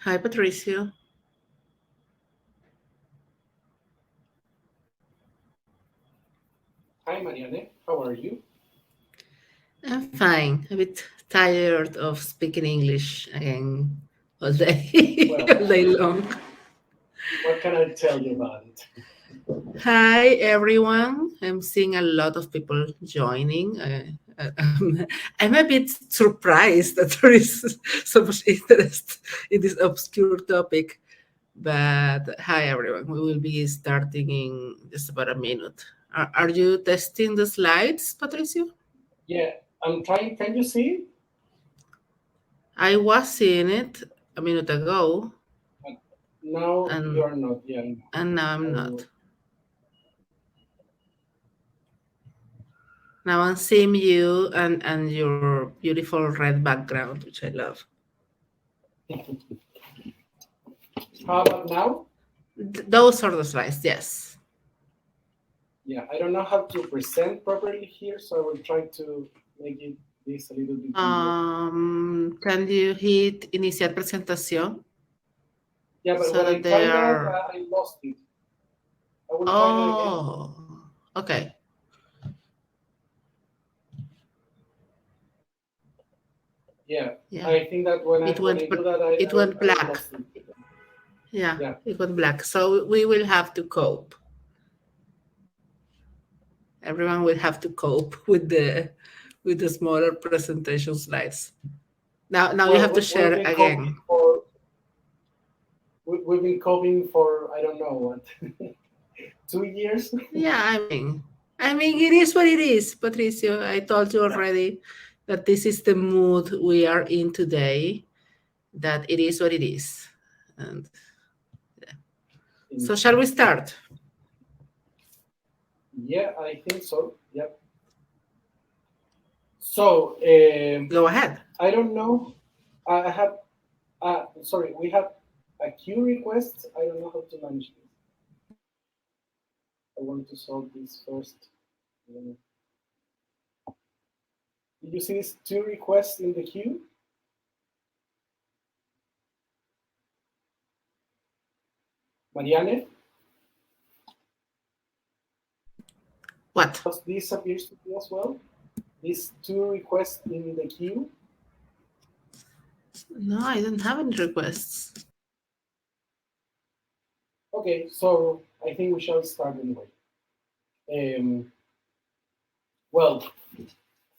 Hi, Patricio. Hi, Marianne. How are you? I'm fine. A bit tired of speaking English again all day, Well, all day long. what can I tell you about it? Hi, everyone. I'm seeing a lot of people joining. I'm a bit surprised that there is so much interest in this obscure topic. But hi, everyone. We will be starting in just about a minute. Are you testing the slides, Patricio? Yeah, I'm trying. Can you see? I was seeing it a minute ago, But now and you're not. Yeah, and now I'm I not. will. Now I'm seeing you and your beautiful red background, which I love. How about now? Those are the slides, yes. Yeah, I don't know how to present properly here, so I will try to make it this a little bit bigger. Can you hit iniciar presentación Yeah, but so when I that they tried that, are? I lost it. I will try that again. Oh, okay. Yeah, Yeah, I think that it when went I do that, it went I black. lost it. Yeah, Yeah. it went black. So we will have to cope. Everyone will have to cope with the smaller presentation slides. Now you Well, have to we've share been again. coping for we've been coping for I don't know what 2 years. Yeah, I mean, it is what it is, Patricio. I told you Yeah. already that this is the mood we are in today. That it is what it is. And so, shall we Yeah. start? Yeah, I think so. Yep. So Go ahead. I don't know. I have. Sorry, we have a queue request. I don't know how to manage this. I want to solve this first. Um, Did you see these two requests in the queue, Marianne? What? Does this appears to you as well? These two requests in the queue. No, I don't have any requests. Okay, so I think we shall start anyway. Um, well,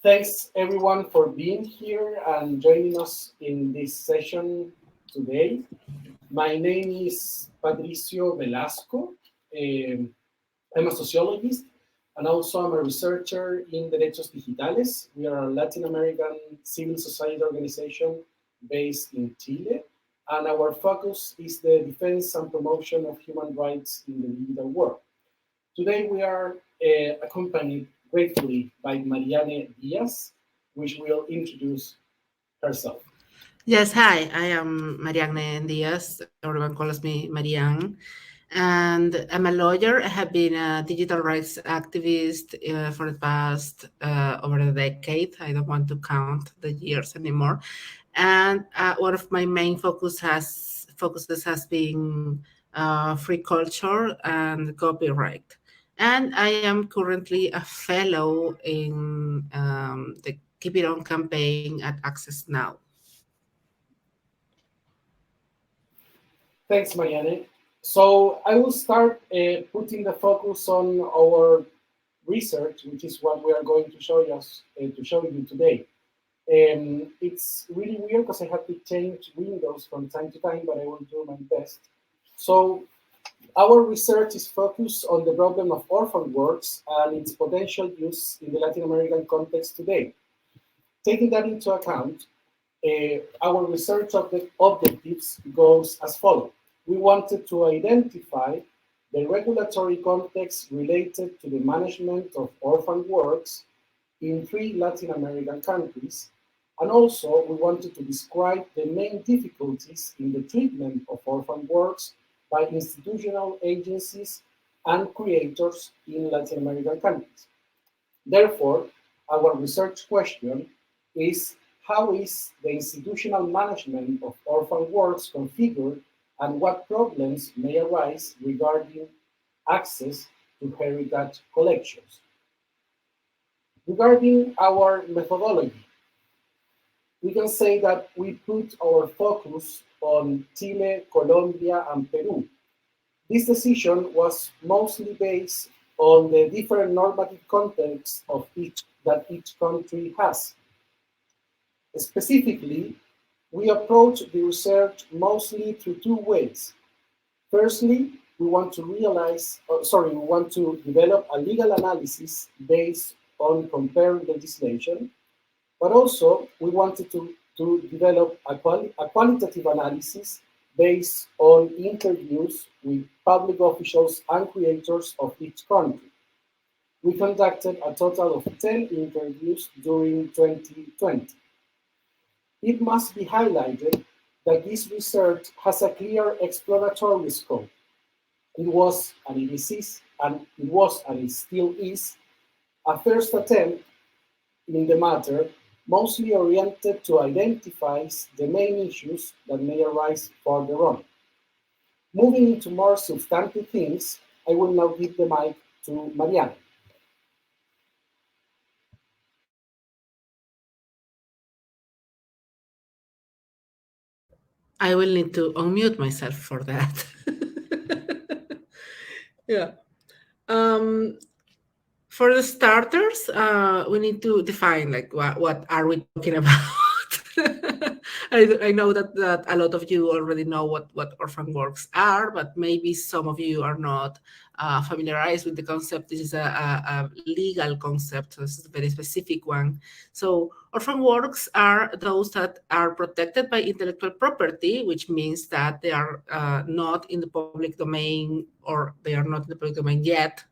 thanks everyone for being here and joining us in this session today. My name is Patricio Velasco. I'm a sociologist and also I'm a researcher in Derechos Digitales. We are a Latin American civil society organization based in Chile, and our focus is the defense and promotion of human rights in the digital world. Today we are accompanied gratefully by Marianne Diaz, which will introduce herself. Yes, hi. I am Marianne Diaz. Everyone calls me Marianne. And I'm a lawyer. I have been a digital rights activist for the past over a decade. I don't want to count the years anymore. And one of my main focuses has been free culture and copyright. And I am currently a fellow in the Keep It On campaign at Access Now. Thanks, Marianne. So I will start putting the focus on our research, which is what we are going to show you today. It's really weird because I have to change windows from time to time, but I will do my best. So our research is focused on the problem of orphan works and its potential use in the Latin American context today. Taking that into account, our research objectives goes as follows. We wanted to identify the regulatory context related to the management of orphan works in 3 Latin American countries, and also we wanted to describe the main difficulties in the treatment of orphan works by institutional agencies and creators in Latin American countries. Therefore, our research question is how is the institutional management of orphan works configured and what problems may arise regarding access to heritage collections. Regarding our methodology, we can say that we put our focus on Chile, Colombia, and Peru. This decision was mostly based on the different normative contexts of each country has. Specifically, we approach the research mostly through two ways. Firstly, we want to develop a legal analysis based on comparing legislation, but also we wanted to develop a qualitative analysis based on interviews with public officials and creators of each country. We conducted a total of 10 interviews during 2020. It must be highlighted that this research has a clear exploratory scope. It was and it still is a first attempt in the matter, mostly oriented to identify the main issues that may arise further on. Moving into more substantive things, I will now give the mic to Marianne. I will need to unmute myself for that. Yeah. Um, for the starters, we need to define like what are we talking about. I know that a lot of you already know what orphan works are, but maybe some of you are not familiarized with the concept. This is a legal concept, so this is a very specific one. So orphan works are those that are protected by intellectual property, which means that they are not in the public domain, or they are not in the public domain yet,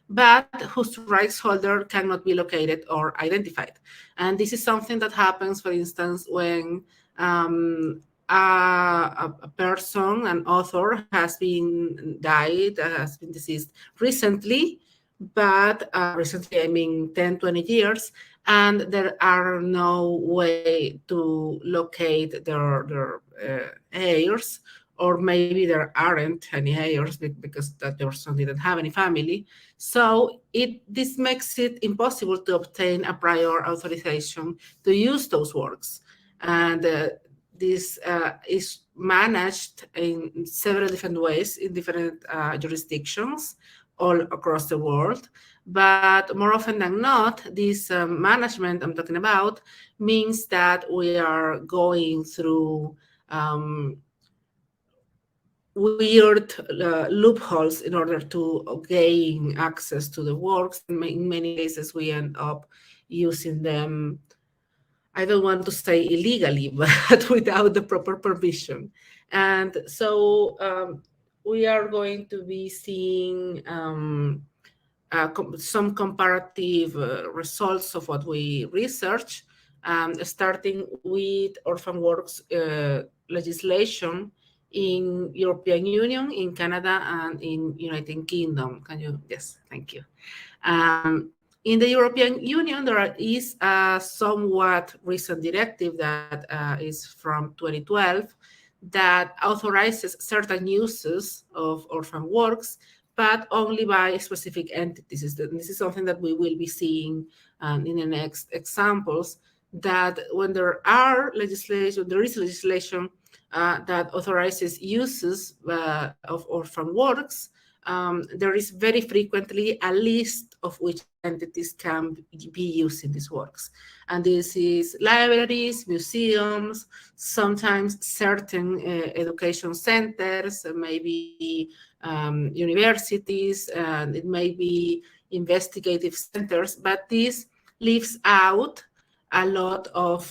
but whose rights holder cannot be located or identified. And this is something that happens, for instance, when a person, an author, has been died, has been deceased recently, but recently, I mean 10, 20 years, and there are no way to locate their heirs, or maybe there aren't any heirs because that person didn't have any family. So this makes it impossible to obtain a prior authorization to use those works. And this is managed in several different ways in different jurisdictions all across the world. But more often than not, this management I'm talking about means that we are going through weird loopholes in order to gain access to the works. In many cases, we end up using them, I don't want to say illegally, but without the proper permission. And so we are going to be seeing some comparative results of what we research, starting with orphan works legislation in European Union, in Canada, and in United Kingdom. Can you? Yes, thank you. In the European Union, there is a somewhat recent directive that is from 2012 that authorizes certain uses of orphan works, but only by specific entities. This is something that we will be seeing in the next examples, that when there is legislation that authorizes uses of orphan works, there is very frequently a list of which entities can be using these works. And this is libraries, museums, sometimes certain education centers, maybe universities, and it may be investigative centers, but this leaves out a lot of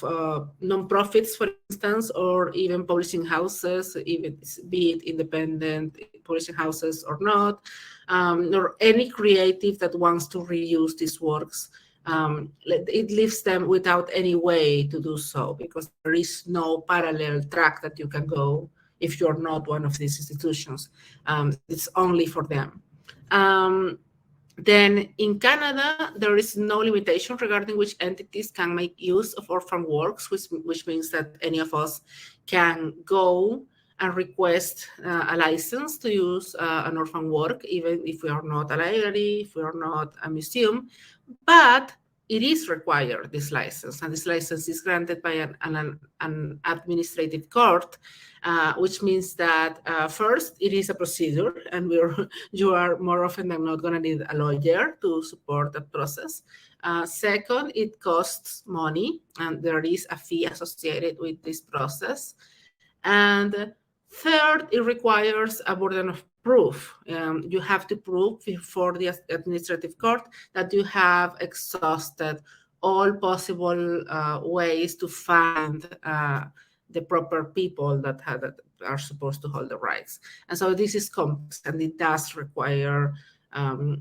nonprofits, for instance, or even publishing houses, even be it independent publishing houses or not, or any creative that wants to reuse these works. It leaves them without any way to do so, because there is no parallel track that you can go if you're not one of these institutions. It's only for them. Then in Canada, there is no limitation regarding which entities can make use of orphan works, which means that any of us can go and request a license to use an orphan work, even if we are not a library, if we are not a museum. But it is required, this license, and this license is granted by an administrative court, which means that first, it is a procedure, and you are more often than not going to need a lawyer to support that process. Second, it costs money, and there is a fee associated with this process. And third, it requires a burden of proof. You have to prove before the administrative court that you have exhausted all possible ways to find the proper people that are supposed to hold the rights. And so this is complex, and it does require,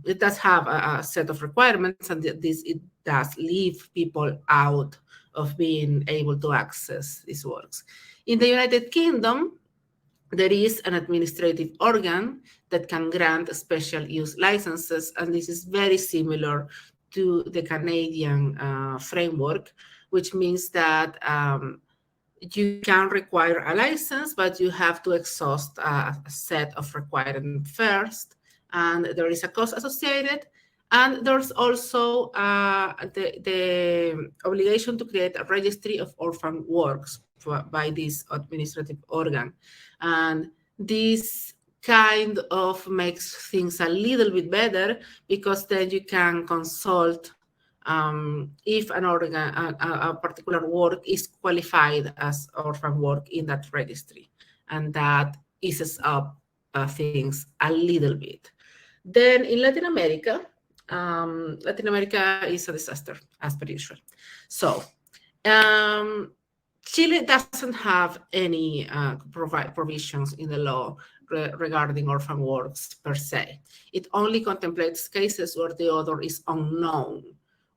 it does have a set of requirements, and it does leave people out of being able to access these works. In the United Kingdom, there is an administrative organ that can grant special use licenses, and this is very similar to the Canadian framework, which means that you can require a license, but you have to exhaust a set of requirements first, and there is a cost associated. And there's also the obligation to create a registry of orphan works by this administrative organ. And this kind of makes things a little bit better, because then you can consult if an organ, a particular work is qualified as orphan work in that registry. And that eases up things a little bit. Then in Latin America, Latin America is a disaster, as per usual. So um, Chile doesn't have any provisions in the law regarding orphan works per se. It only contemplates cases where the author is unknown,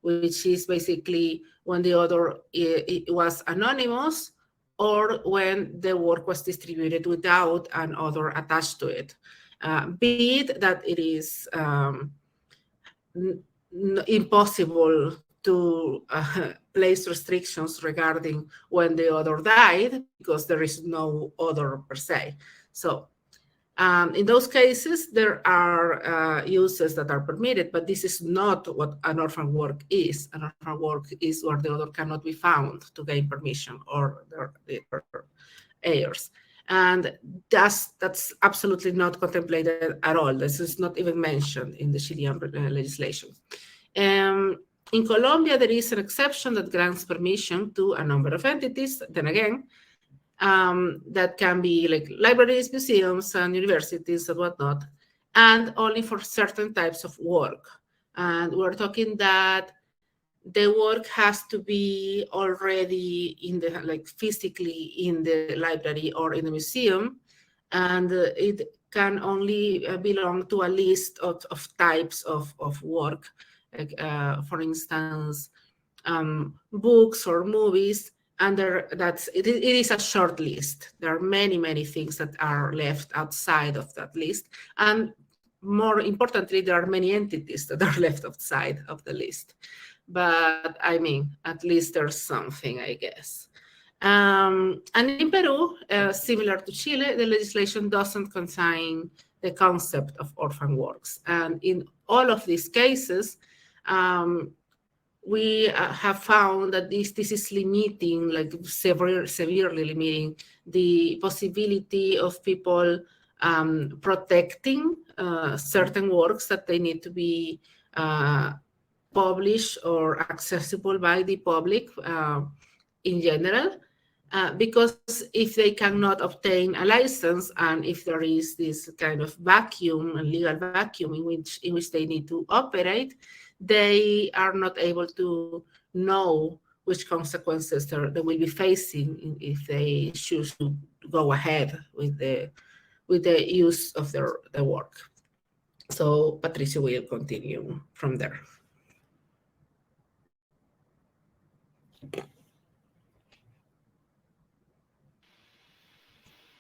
which is basically when the author it was anonymous, or when the work was distributed without an author attached to it. Be it that it is impossible to place restrictions regarding when the author died, because there is no author per se. So in those cases, there are uses that are permitted, but this is not what an orphan work is. An orphan work is where the author cannot be found to gain permission, or their heirs. And that's absolutely not contemplated at all. This is not even mentioned in the Chilean legislation. In Colombia, there is an exception that grants permission to a number of entities, then again, that can be like libraries, museums, and universities and whatnot, and only for certain types of work. And we're talking that the work has to be already in the, like, physically in the library or in the museum, and it can only belong to a list of types of work, like, for instance, books or movies. And it is a short list. There are many things that are left outside of that list, and more importantly, there are many entities that are left outside of the list. But I mean, at least there's something, I guess. And in Peru, similar to Chile, the legislation doesn't contain the concept of orphan works. And in all of these cases, we have found that this is limiting, like severely limiting the possibility of people protecting certain works that they need to be published or accessible by the public in general. Because if they cannot obtain a license, and if there is this kind of vacuum, a legal vacuum in which they need to operate, they are not able to know which consequences they will be facing if they choose to go ahead with the use of their work. So Patricio will continue from there.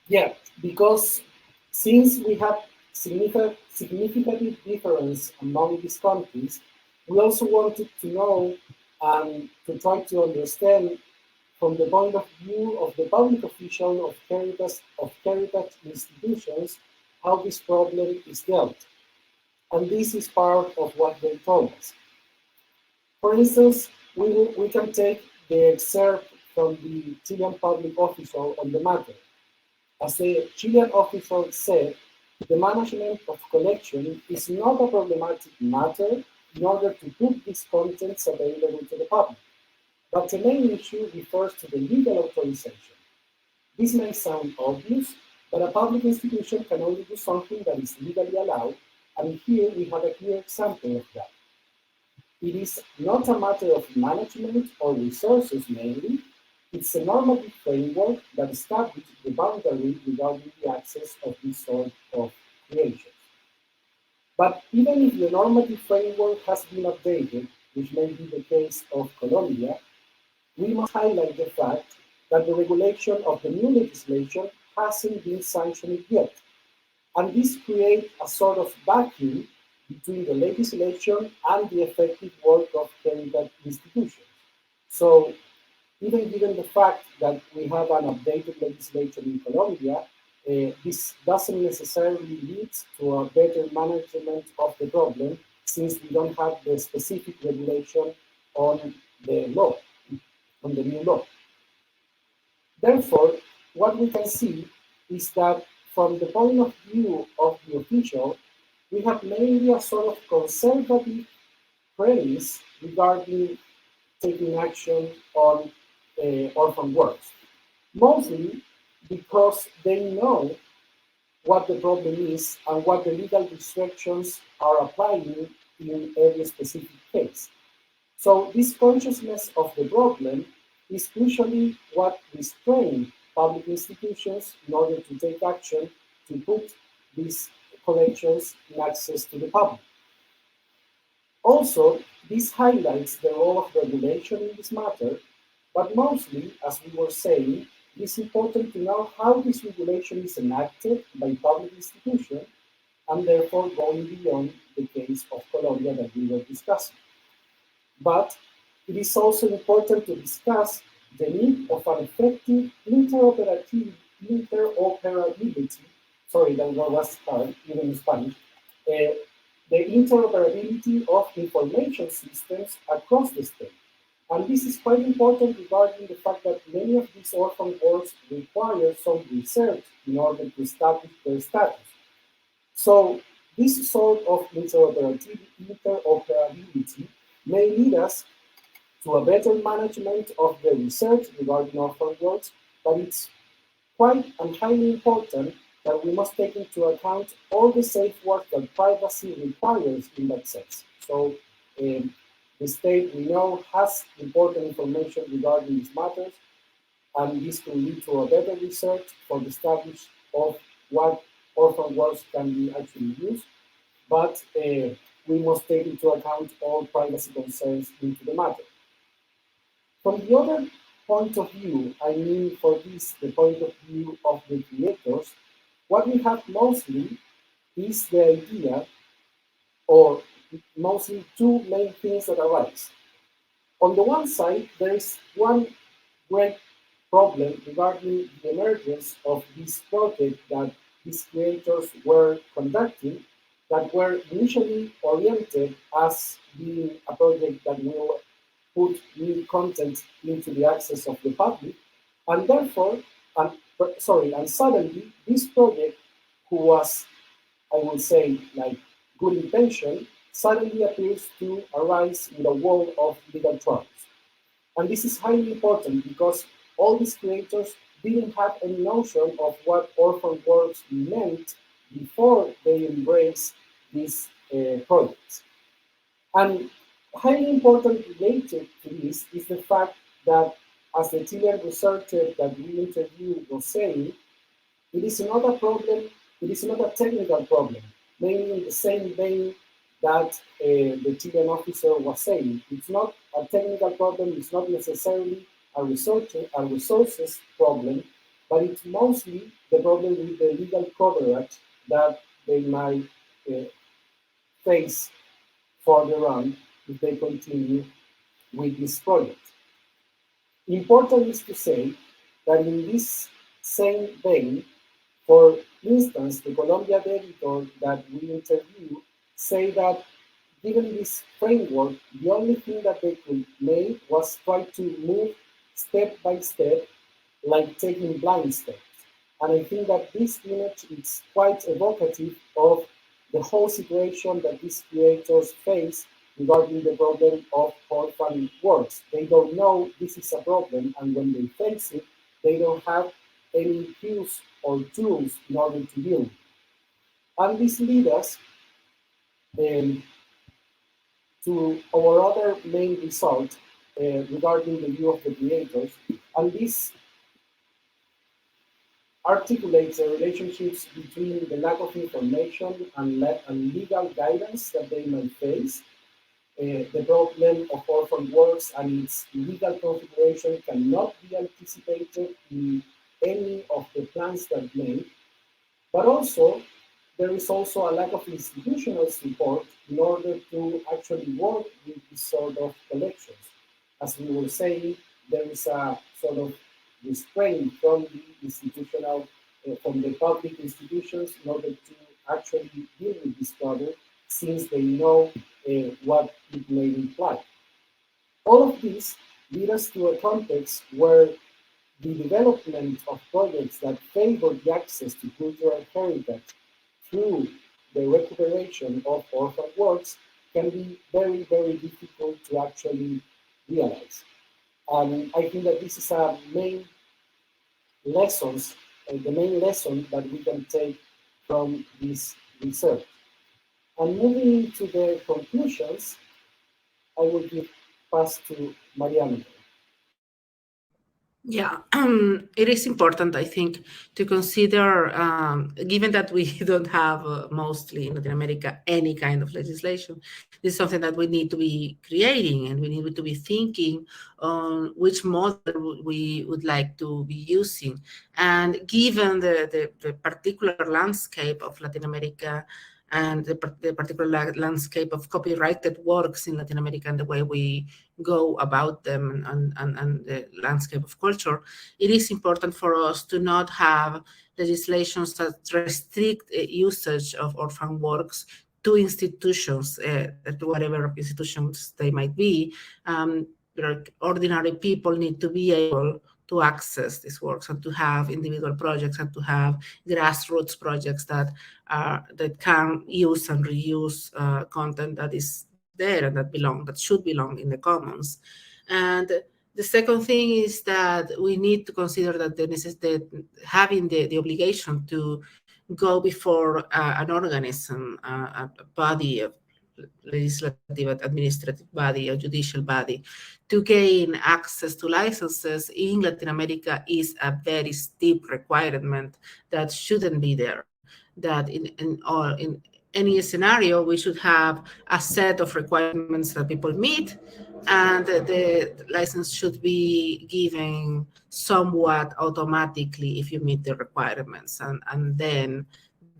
Yeah, because since we have significant difference among these countries, we also wanted to know and to try to understand from the point of view of the public official of Caritas institutions how this problem is dealt. And this is part of what they told us. For instance, we can take the excerpt from the Chilean public official on the matter. As the Chilean official said, the management of collection is not a problematic matter in order to put these contents available to the public, but the main issue refers to the legal authorization. This may sound obvious, but a public institution can only do something that is legally allowed, and here we have a clear example of that. It is not a matter of management or resources mainly, it's a normative framework that establishes the boundary regarding the access of this sort of creations. But even if the normative framework has been updated, which may be the case of Colombia, we must highlight the fact that the regulation of the new legislation hasn't been sanctioned yet, and this creates a sort of vacuum between the legislation and the effective work of Caritas institutions. So even given the fact that we have an updated legislation in Colombia, this doesn't necessarily lead to a better management of the problem since we don't have the specific regulation on the law, on the new law. Therefore, what we can see is that from the point of view of the official, we have mainly a sort of conservative premise regarding taking action on orphan works, mostly because they know what the problem is and what the legal restrictions are applying in every specific case. So this consciousness of the problem is usually what restrains public institutions in order to take action to put these collections in access to the public. Also, this highlights the role of regulation in this matter, but mostly, as we were saying, it is important to know how this regulation is enacted by public institutions and therefore going beyond the case of Colombia that we were discussing. But it is also important to discuss the need of an effective interoperability, sorry, that was hard, even in Spanish, uh, the interoperability of information systems across the state. And this is quite important regarding the fact that many of these orphan works require some research in order to establish their status. So this sort of interoperability may lead us to a better management of the research regarding orphan works, but it's quite and highly important that we must take into account all the safeguards that privacy requires in that sense. So the state we know has important information regarding these matters, and this will lead to a better research for the establishment of what orphan works can be actually used, but we must take into account all privacy concerns into the matter. From the other point of view, I mean for this, the point of view of the creators, what we have mostly is the idea, or mostly two main things that arise. On the one side, there is one great problem regarding the emergence of this project that these creators were conducting that were initially oriented as being a project that will put new content into the access of the public, and therefore, and suddenly this project, who was, I would say, like good intention, suddenly appears to arise in the world of legal trials. And this is highly important because all these creators didn't have any notion of what orphan works meant before they embraced these projects. And highly important related to this is the fact that, as the Chilean researcher that we interviewed was saying, it is not a problem, it is not a technical problem, mainly in the same vein that the Chilean officer was saying. It's not a technical problem, it's not necessarily a resources problem, but it's mostly the problem with the legal coverage that they might uh, face further on if they continue with this project. Important is to say that in this same vein, for instance, the Colombia editor that we interviewed say that given this framework, the only thing that they could make was try to move step by step, like taking blind steps. And I think that this image is quite evocative of the whole situation that these creators face regarding the problem of orphan works. They don't know this is a problem, and when they face it, they don't have any cues or tools in order to deal with it. And this leads us um, to our other main result regarding the view of the creators. And this articulates the relationships between the lack of information and legal guidance that they may face. The problem of orphan works and its legal configuration cannot be anticipated in any of the plans that made, but also there is also a lack of institutional support in order to actually work with this sort of collections. As we were saying, there is a sort of restraint from the institutional, from the public institutions in order to actually deal with this problem, since they know what it may imply. All of this lead us to a context where the development of projects that favor the access to cultural heritage through the recuperation of orphan works can be very, very difficult to actually realize. And I think that this is a main lessons, the main lesson that we can take from this research. And moving into the conclusions, I will give pass to Marianne. Yeah, it is important, I think, to consider, given that we don't have mostly in Latin America any kind of legislation, this is something that we need to be creating, and we need to be thinking on which model we would like to be using. And given the particular landscape of Latin America and the particular landscape of copyrighted works in Latin America and the way we go about them and the landscape of culture, it is important for us to not have legislations that restrict usage of orphan works to institutions, to whatever institutions they might be. Ordinary people need to be able to access these works and to have individual projects and to have grassroots projects that can use and reuse content that is there and that should belong in the commons. And the second thing is that we need to consider that having the obligation to go before an organism, a body, a legislative, administrative body, a judicial body, to gain access to licenses in Latin America is a very steep requirement that shouldn't be there. That in any scenario, we should have a set of requirements that people meet, and the license should be given somewhat automatically if you meet the requirements, and then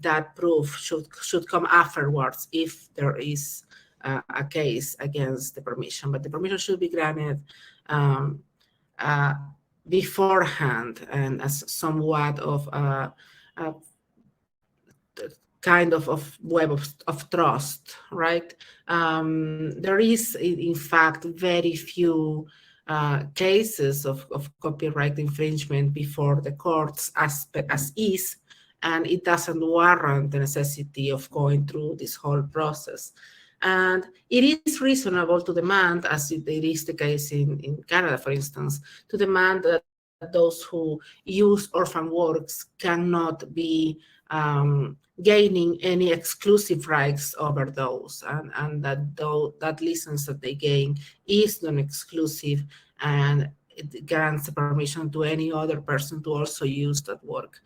that proof should come afterwards if there is a case against the permission. But the permission should be granted um, uh, beforehand and as somewhat of a kind of web of trust, right? There is, in fact, very few cases of copyright infringement before the courts as is, and it doesn't warrant the necessity of going through this whole process. And it is reasonable to demand, as it is the case in Canada, for instance, to demand that those who use orphan works cannot be gaining any exclusive rights over those, and that though that license that they gain is non-exclusive, and it grants the permission to any other person to also use that work.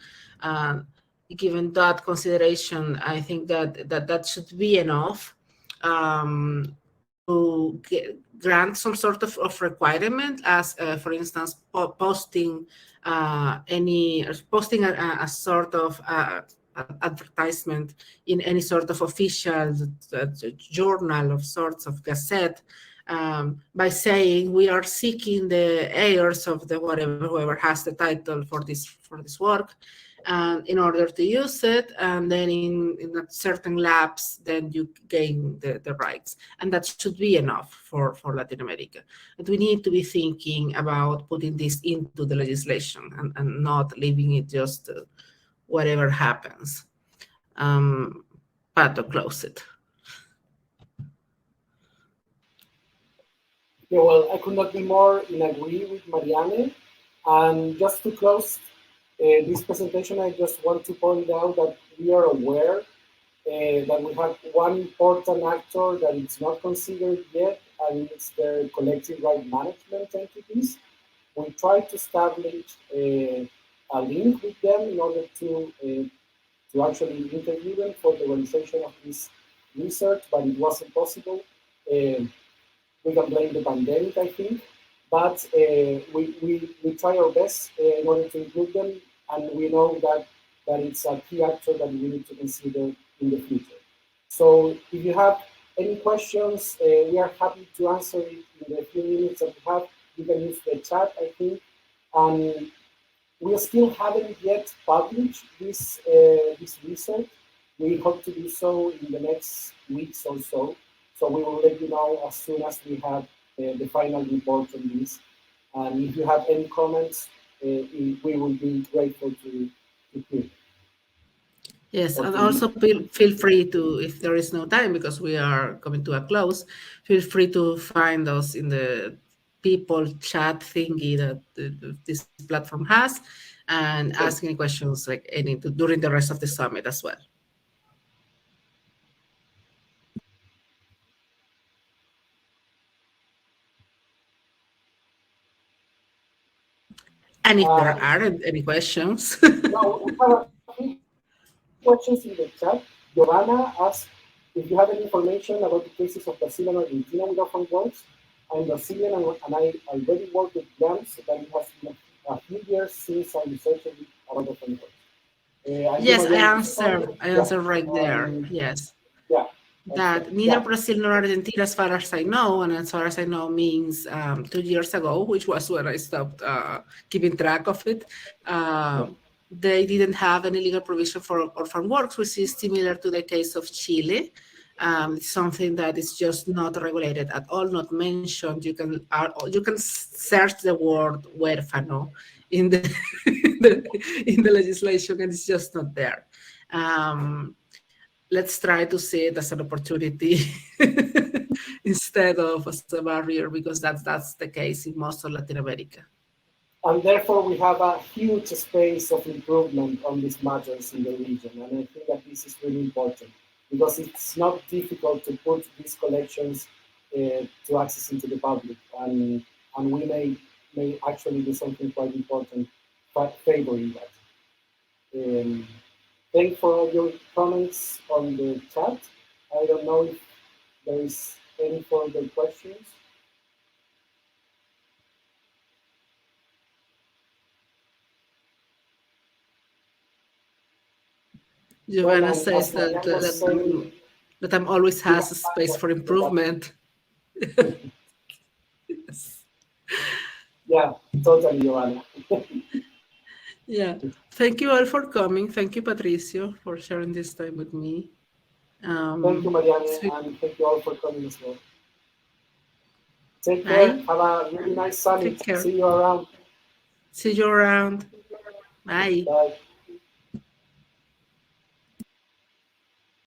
Given that consideration, I think that should be enough to grant some sort of requirement, as for instance posting posting a sort of advertisement in any sort of official journal of sorts of gazette, by saying we are seeking the heirs of the whatever, whoever has the title for this work, in order to use it, and then in a certain lapse, then you gain the rights, and that should be enough for Latin America. But we need to be thinking about putting this into the legislation, and not leaving it just whatever happens. But to close it. Yeah, well, I could not be more in agree with Marianne. And just to close this presentation, I just want to point out that we are aware that we have one important actor that is not considered yet, and it's the collective right management entities. We try to establish a link with them in order to actually interview them for the realization of this research, but it wasn't possible. We can blame the pandemic, I think, but we try our best in order to include them, and we know that it's a key actor that we need to consider in the future. So if you have any questions, we are happy to answer it in the few minutes that we have. You can use the chat, I think. We still haven't yet published this research. We hope to do so in the next weeks or so. So we will let you know as soon as we have the final report on this. And if you have any comments, we will be grateful to hear. Yes, and also feel free to, if there is no time because we are coming to a close, feel free to find us in the people chat thingy that this platform has, and ask any questions like any during the rest of the summit as well. And if there aren't any questions. No, we have a few questions in the chat. Giovanna asked if you have any information about the cases of Brazil and Argentina with orphan works. I'm Brazilian and I already work with grants, but it has been a few years since I researched about orphan works. Yes, I answered right there. Yes. Yeah. That neither Brazil nor Argentina, as far as I know, and as far as I know means 2 years ago, which was when I stopped keeping track of it, they didn't have any legal provision for orphan works, which is similar to the case of Chile. It's something that is just not regulated at all, not mentioned. You can search the word huérfano in the in the legislation, and it's just not there. Let's try to see it as an opportunity instead of as a barrier, because that's the case in most of Latin America. And therefore, we have a huge space of improvement on these matters in the region. And I think that this is really important because it's not difficult to put these collections to access into the public. And we may actually do something quite important favoring that. Thanks for all your comments on the chat. I don't know if there is any further questions. Giovanna says that I'm always has a space for improvement. Yes. Yeah, totally, Giovanna. Yeah. Thank you all for coming. Thank you, Patricio, for sharing this time with me. Thank you, Marianne, and thank you all for coming as well. Take Bye. care. Have a really nice summit. Take care. See you around. See you around. Bye. Bye.